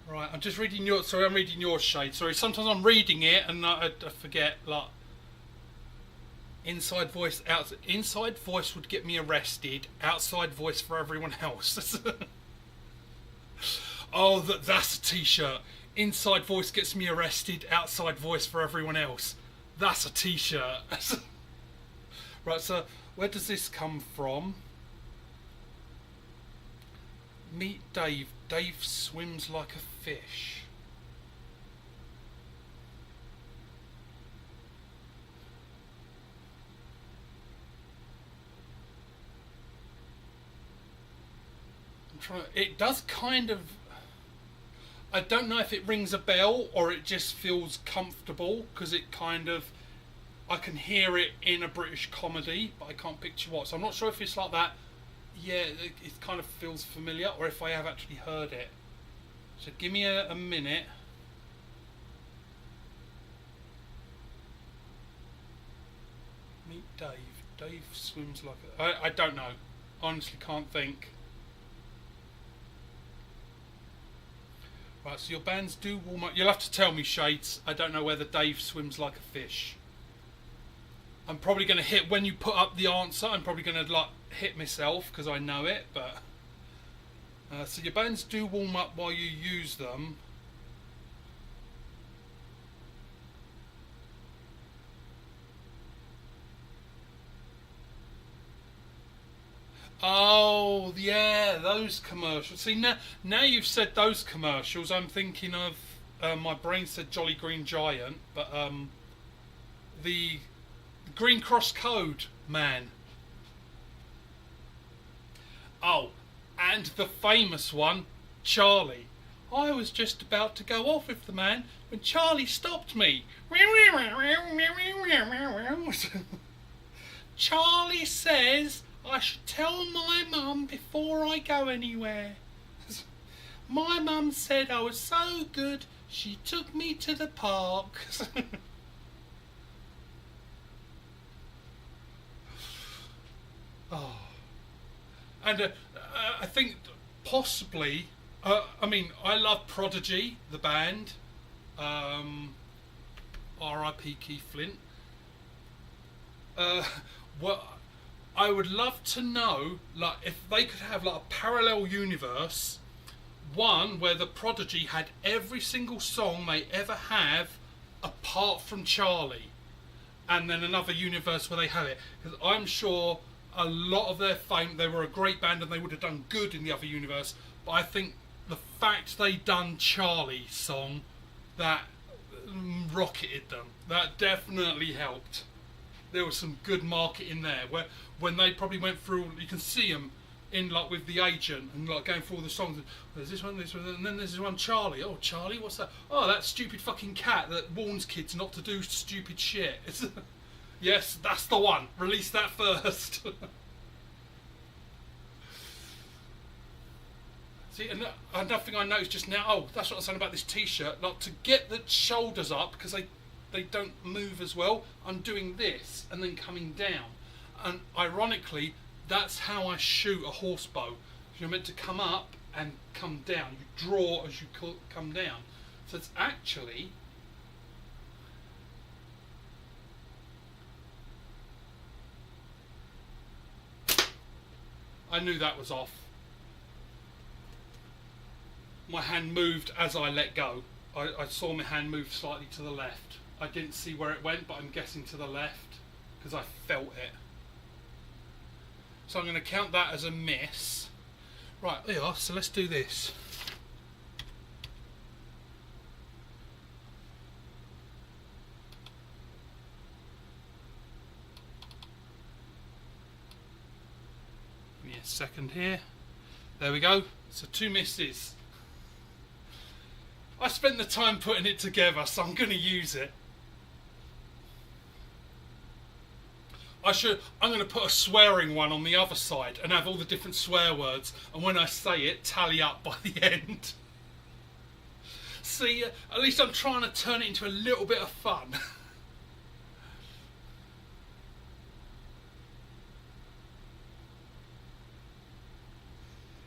Right, I'm just reading your. Sorry, I'm reading your shade. Sorry, sometimes I'm reading it and I forget. Like, inside voice, inside voice would get me arrested. Outside voice for everyone else. Oh, that's a t-shirt. Inside voice gets me arrested. Outside voice for everyone else. That's a t-shirt. Right, so where does this come from? Meet Dave. Dave swims like a fish. It does kind of... I don't know if it rings a bell or it just feels comfortable, because it kind of... I can hear it in a British comedy, but I can't picture what. So I'm not sure if it's like that. Yeah, it kind of feels familiar, or if I have actually heard it. So give me a minute. Meet Dave. Dave swims like a... I don't know. Honestly can't think. Right, so your bands do warm up. You'll have to tell me, Shades. I don't know whether Dave swims like a fish. I'm probably going to hit, when you put up the answer, I'm probably going to like hit myself because I know it, but... so your bands do warm up while you use them. Oh, yeah, those commercials. See, now you've said those commercials, I'm thinking of... my brain said Jolly Green Giant, but the Green Cross Code man. Oh, and the famous one, Charlie. I was just about to go off with the man when Charlie stopped me. Charlie says I should tell my mum before I go anywhere. My mum said I was so good, she took me to the park. Oh. And I think possibly, I mean, I love Prodigy, the band. R.I.P. Keith Flint. Well, I would love to know, like, if they could have like a parallel universe, one where the Prodigy had every single song they ever have, apart from Charlie, and then another universe where they have it. Because I'm sure a lot of their fame, they were a great band and they would have done good in the other universe, but I think the fact they done Charlie's song, that rocketed them. That definitely helped. There was some good marketing there, where when they probably went through, you can see them in like with the agent and like going through all the songs. There's this one, and then there's this one, Charlie. Oh, Charlie, what's that? Oh, that stupid fucking cat that warns kids not to do stupid shit. Yes, that's the one. Release that first. See, another thing I noticed just now. Oh, that's what I was saying about this T-shirt. Like, to get the shoulders up, because they don't move as well, I'm doing this and then coming down. And ironically, that's how I shoot a horse bow. You're meant to come up and come down. You draw as you come down. So it's actually... I knew that was off. My hand moved as I let go. I saw my hand move slightly to the left. I didn't see where it went, but I'm guessing to the left because I felt it. So I'm going to count that as a miss. Right, there you are. So let's do this. Give me a second here. There we go. So 2 misses. I spent the time putting it together, so I'm going to use it. I'm going to put a swearing one on the other side and have all the different swear words, and when I say it, tally up by the end. See, at least I'm trying to turn it into a little bit of fun.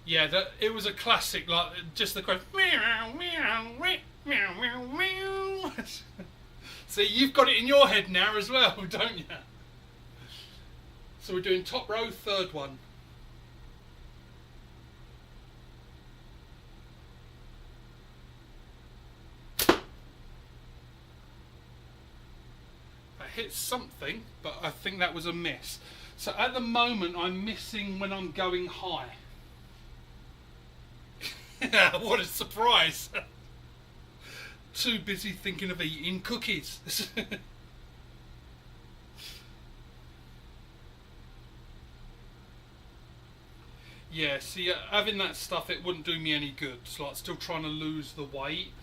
Yeah, it was a classic, like, just the question. Meow, meow, meow, meow, meow, meow. See, you've got it in your head now as well, don't you? So we're doing top row, third one. hit something, but I think that was a miss. So at the moment I'm missing when I'm going high. What a surprise. Too busy thinking of eating cookies. Yeah, see, having that stuff, it wouldn't do me any good. So like, still trying to lose the weight.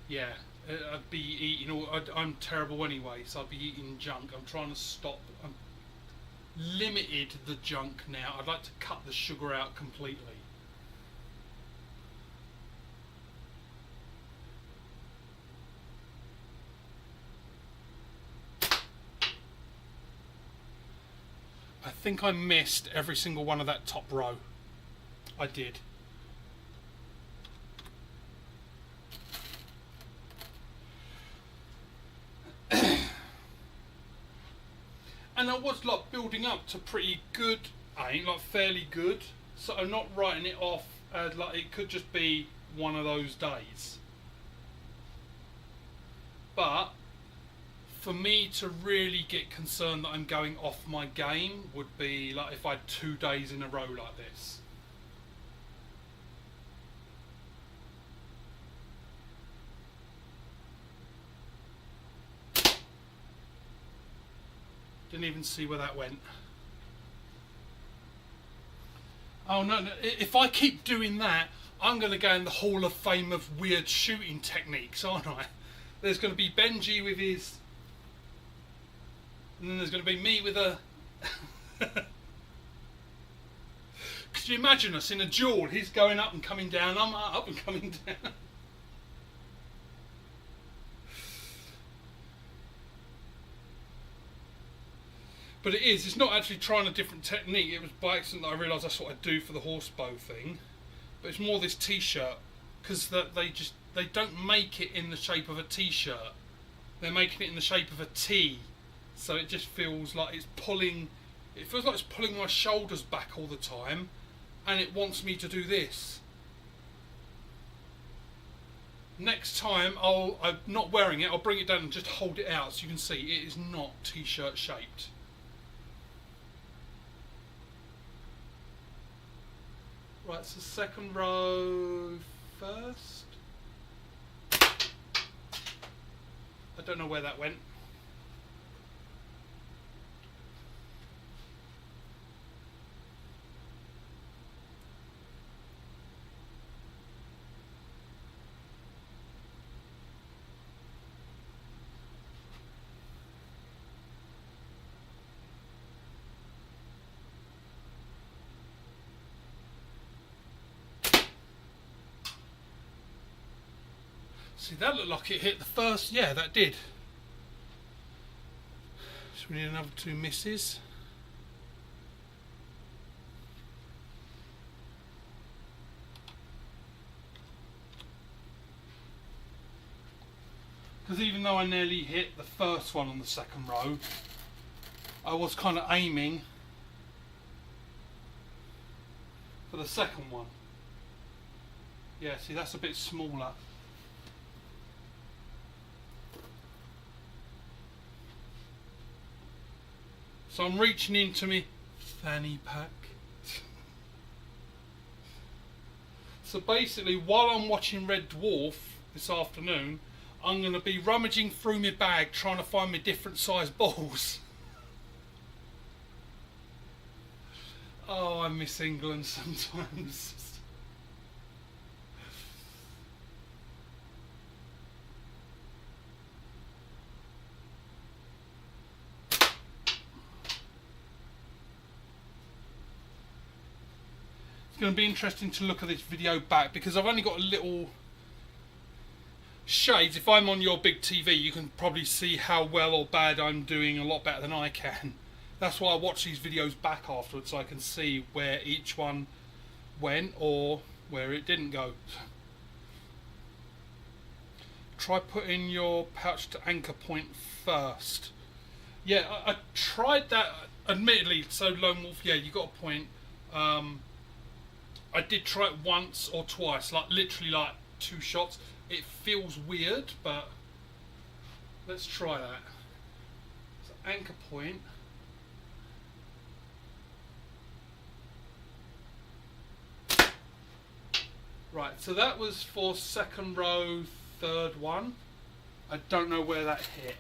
Yeah, I'd be eating all. I'm terrible anyway, so I'd be eating junk. I'm trying to stop. I'm limited the junk now. I'd like to cut the sugar out completely. I think I missed every single one of that top row. I did. And I was like building up to pretty good, like fairly good. So I'm not writing it off as like it could just be one of those days. But for me to really get concerned that I'm going off my game would be like if I had 2 days in a row like this. Didn't even see where that went. Oh no, if I keep doing that, I'm going to go in the Hall of Fame of weird shooting techniques, aren't I? There's going to be Benji with his... And then there's going to be me with a... Could you imagine us in a duel? He's going up and coming down, I'm up and coming down. But it's not actually trying a different technique. It was by accident that I realised that's what I do for the horse bow thing. But it's more this t-shirt, because they don't make it in the shape of a t-shirt. They're making it in the shape of a T. So it just feels like it's pulling, it feels like it's pulling my shoulders back all the time, and it wants me to do this. Next time I'm not wearing it, I'll bring it down and just hold it out so you can see it is not t-shirt shaped. Right, so second row first. I don't know where that went. See, that looked like it hit the first. Yeah, that did. So we need another 2 misses. Because even though I nearly hit the first one on the second row, I was kind of aiming for the second one. Yeah, see, that's a bit smaller. So I'm reaching into me fanny pack. So basically, while I'm watching Red Dwarf this afternoon, I'm going to be rummaging through my bag trying to find me different size balls. Oh, I miss England sometimes. It's going to be interesting to look at this video back because I've only got a little shades. If I'm on your big TV, you can probably see how well or bad I'm doing, a lot better than I can. That's why I watch these videos back afterwards, so I can see where each one went or where it didn't go. Try putting your pouch to anchor point first. Yeah, I tried that, admittedly. So Lone Wolf, yeah, you got a point. I did try it once or twice, like literally like 2 shots. It feels weird, but let's try that. anchor point. Right, so that was for second row, third one. I don't know where that hit.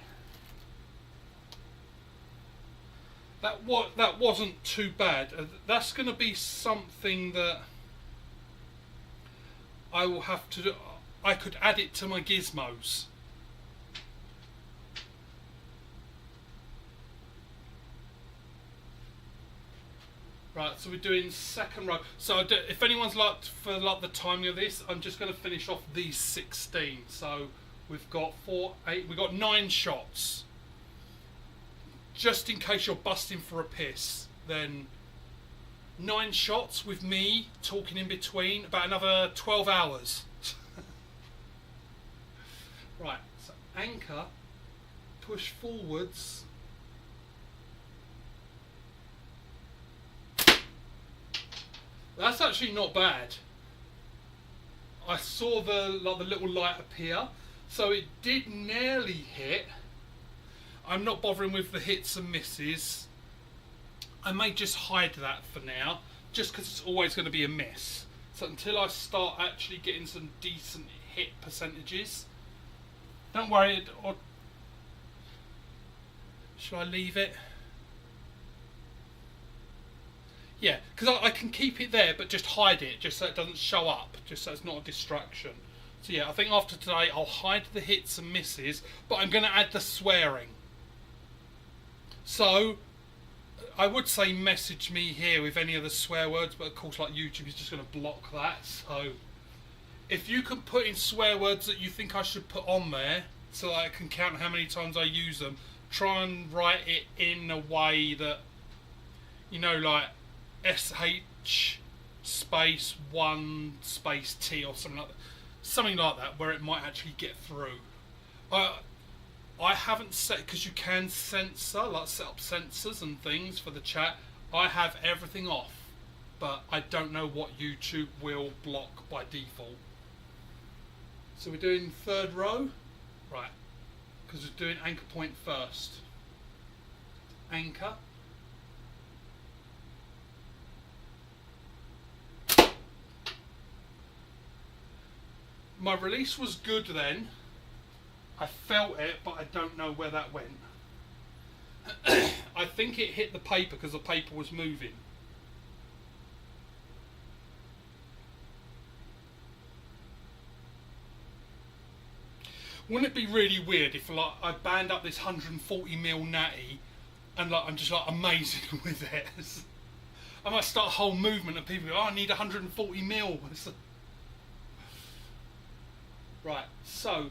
That wasn't too bad. That's going to be something that I will have to do. I could add it to my gizmos. Right, so we're doing second row. So if anyone's like for like the timing of this, I'm just going to finish off these 16. So we've got 4, 8, we've got 9 shots. Just in case you're busting for a piss, then 9 shots with me talking in between, about another 12 hours. Right, so anchor, push forwards. That's actually not bad. I saw the little light appear, so it did nearly hit. I'm not bothering with the hits and misses. I may just hide that for now, just because it's always going to be a miss. So until I start actually getting some decent hit percentages, don't worry. Or should I leave it? Yeah, because I can keep it there, but just hide it, just so it doesn't show up, just so it's not a distraction. So yeah, I think after today I'll hide the hits and misses, but I'm going to add the swearing. So I would say message me here with any of the swear words, but of course like YouTube is just going to block that. So if you can put in swear words that you think I should put on there, so that I can count how many times I use them, try and write it in a way that, you know, like SH space 1 space T or something like that, where it might actually get through. I haven't set, because you can censor, like set up censors and things for the chat. I have everything off, but I don't know what YouTube will block by default. So we're doing third row, right? Because we're doing anchor point first. Anchor. My release was good then. I felt it, but I don't know where that went. I think it hit the paper because the paper was moving. Wouldn't it be really weird if like I band up this 140mm natty and like I'm just like amazing with it? I might start a whole movement of people go, oh, I need 140mm. Right, so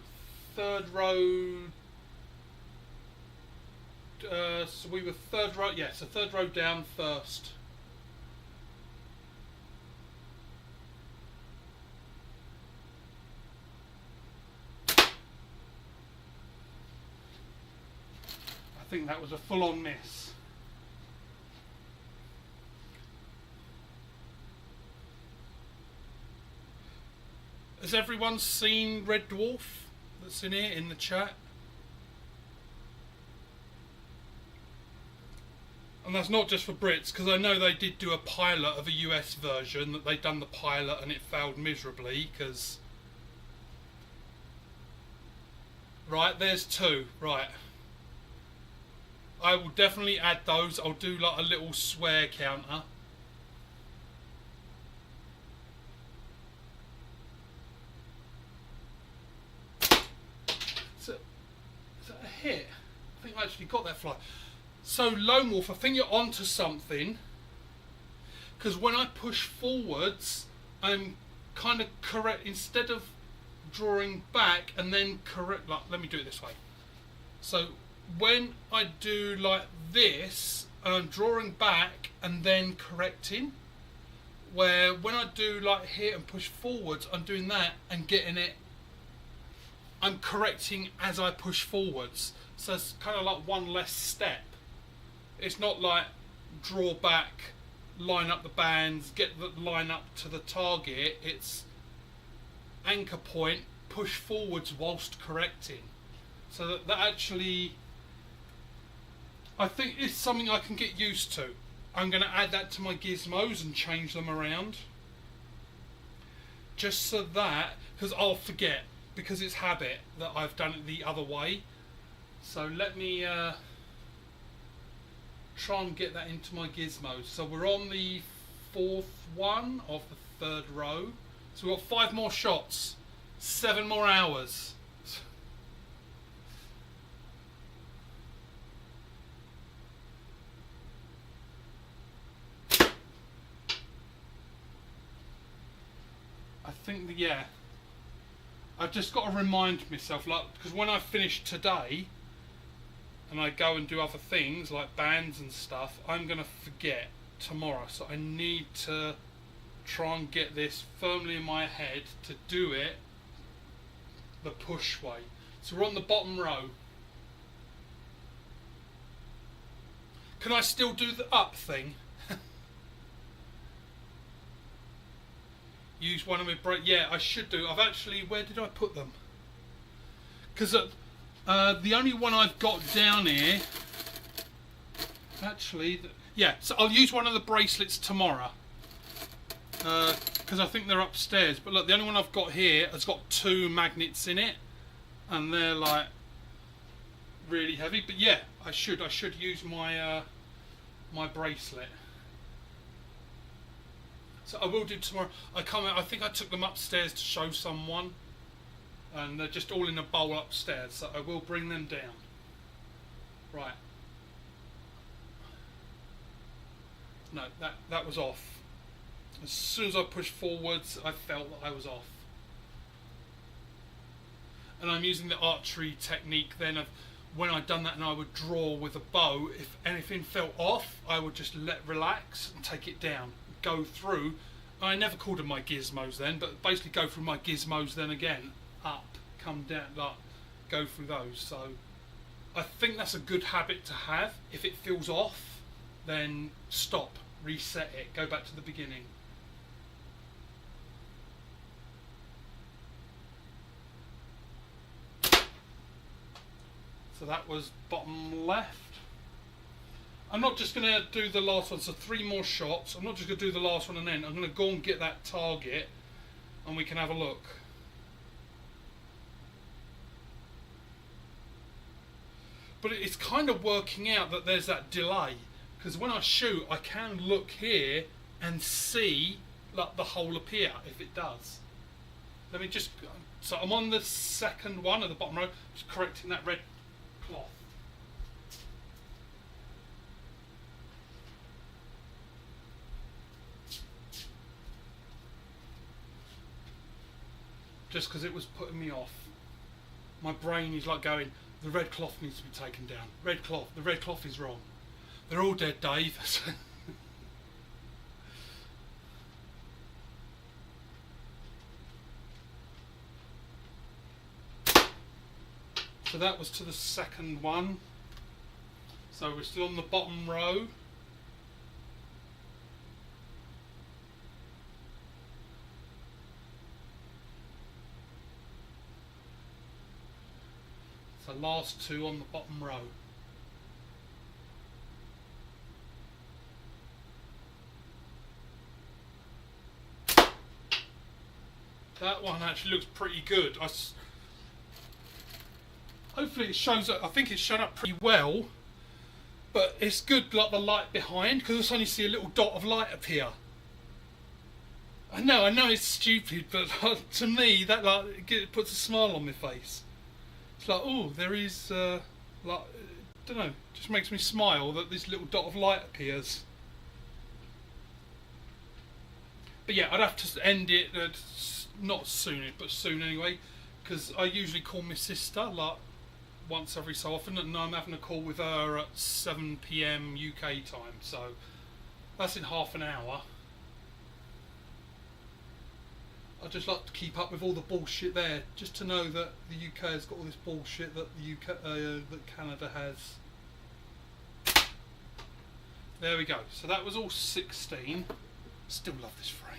third row. So we were third row, yeah, so third row down first. I think that was a full-on miss. Has everyone seen Red Dwarf that's in here in the chat? And that's not just for Brits, because I know they did do a pilot of a US version, that they'd done the pilot and it failed miserably, because... Right, there's 2, right. I will definitely add those. I'll do like a little swear counter. Is that a hit? I think I actually got that fly. So Lone Wolf, I think you're onto something, because when I push forwards, I'm kind of correct, instead of drawing back and then correct, like, let me do it this way. So when I do like this, I'm drawing back and then correcting, where when I do like here and push forwards, I'm doing that and getting it, I'm correcting as I push forwards. So it's kind of like one less step. It's not like draw back, line up the bands, get the line up to the target. It's anchor point, push forwards whilst correcting. So that actually, I think it's something I can get used to. I'm going to add that to my gizmos and change them around. Just so that, because I'll forget, because it's habit that I've done it the other way. So let me try and get that into my gizmos. So we're on the 4th one of the 3rd row. So we've got 5 more shots, 7 more hours. I think yeah, I've just got to remind myself, like, because when I finish today and I go and do other things like bands and stuff, I'm going to forget tomorrow. So I need to try and get this firmly in my head to do it the push way. So we're on the bottom row. Can I still do the up thing? Use one of my break. Yeah, I should do. I've actually. Where did I put them? Because the only one I've got down here. Actually, yeah. So I'll use one of the bracelets tomorrow. Because I think they're upstairs. But look, the only one I've got here has got 2 magnets in it, and they're like really heavy. But yeah, I should use my my bracelet. So I will do tomorrow. I think I took them upstairs to show someone, and they're just all in a bowl upstairs. So I will bring them down. Right. No, that was off. As soon as I pushed forwards, I felt that I was off. And I'm using the archery technique then of when I'd done that and I would draw with a bow, if anything fell off, I would just relax and take it down. Go through. I never called them my gizmos then, but basically go through my gizmos then again, up, come down, like, go through those. So I think that's a good habit to have. If it feels off, then stop, reset it, go back to the beginning. So that was bottom left. I'm not just going to do the last one, so 3 more shots. I'm not just going to do the last one and then. I'm going to go and get that target and we can have a look. But it's kind of working out that there's that delay. Because when I shoot, I can look here and see like the hole appear, if it does. Let me just... So I'm on the 2nd one at the bottom row, just correcting that red cloth. Just because it was putting me off. My brain is like going, the red cloth needs to be taken down. Red cloth, the red cloth is wrong. They're all dead, Dave. So that was to the 2nd one. So we're still on the bottom row. So last 2 on the bottom row. That one actually looks pretty good. Hopefully it shows up. I think it's shown up pretty well, but it's good like the light behind, because I only see a little dot of light appear. I know it's stupid, but to me that like it puts a smile on my face. It's like, oh, there is like, I don't know, just makes me smile that this little dot of light appears. But yeah, I'd have to end it not soon, but soon anyway, because I usually call my sister like once every so often, and I'm having a call with her at 7 PM UK time, so that's in half an hour. I just like to keep up with all the bullshit there, just to know that the UK has got all this bullshit that the that Canada has. There we go. So that was all 16. Still love this frame.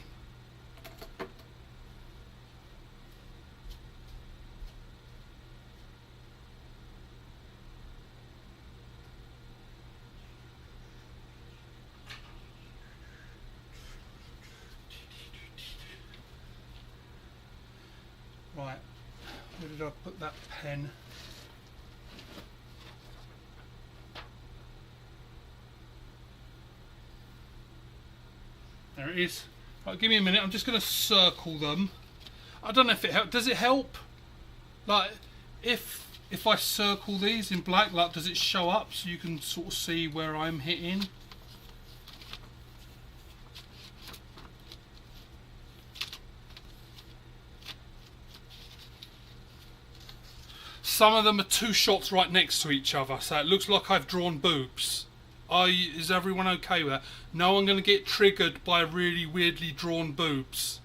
Right, where did I put that pen? There it is. Right, give me a minute, I'm just going to circle them. I don't know if it helps. Does it help? Like, if I circle these in black, like, does it show up so you can sort of see where I'm hitting? Some of them are two shots right next to each other, so it looks like I've drawn boobs. Is everyone okay with that? No, I'm going to get triggered by really weirdly drawn boobs.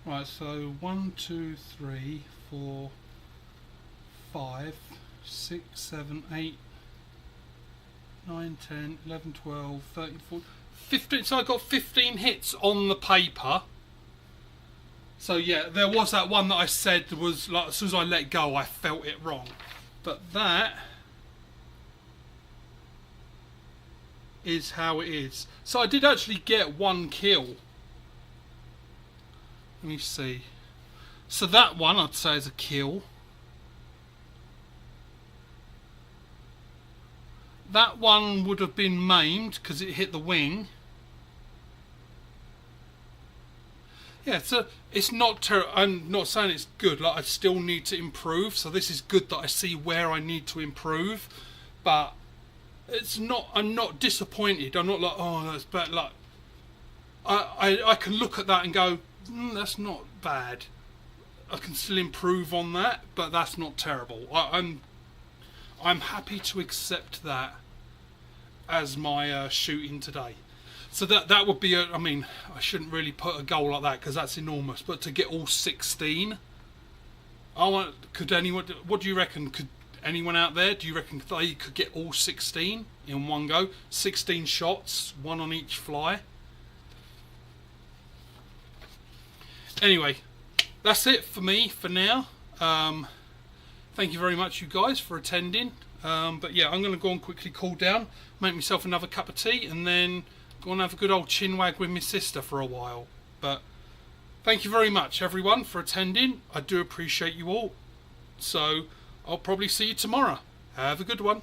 Right, so 1, 2, 3, 4, 5, 6, 7, 8, 9, 10, 11, 12, 13, 14, 15. So I got 15 hits on the paper. So yeah, there was that one that I said was like, as soon as I let go, I felt it wrong. But that is how it is. So I did actually get 1 kill. Let me see. So that one I'd say is a kill. That one would have been maimed because it hit the wing. Yeah, so it's not terrible. I'm not saying it's good. Like, I still need to improve. So this is good that I see where I need to improve. But it's not. I'm not disappointed. I'm not like, oh, that's bad. Like, I can look at that and go, that's not bad. I can still improve on that, but that's not terrible. I'm happy to accept that as my shooting today. So that would be I mean, I shouldn't really put a goal like that because that's enormous. But to get all 16, could anyone? What do you reckon? Could anyone out there? Do you reckon they could get all 16 in one go? 16 shots, 1 on each fly. Anyway, that's it for me for now. Thank you very much, you guys, for attending. But yeah, I'm going to go and quickly cool down, make myself another cup of tea, and then go and have a good old chinwag with my sister for a while. But thank you very much, everyone, for attending. I do appreciate you all. So I'll probably see you tomorrow. Have a good one.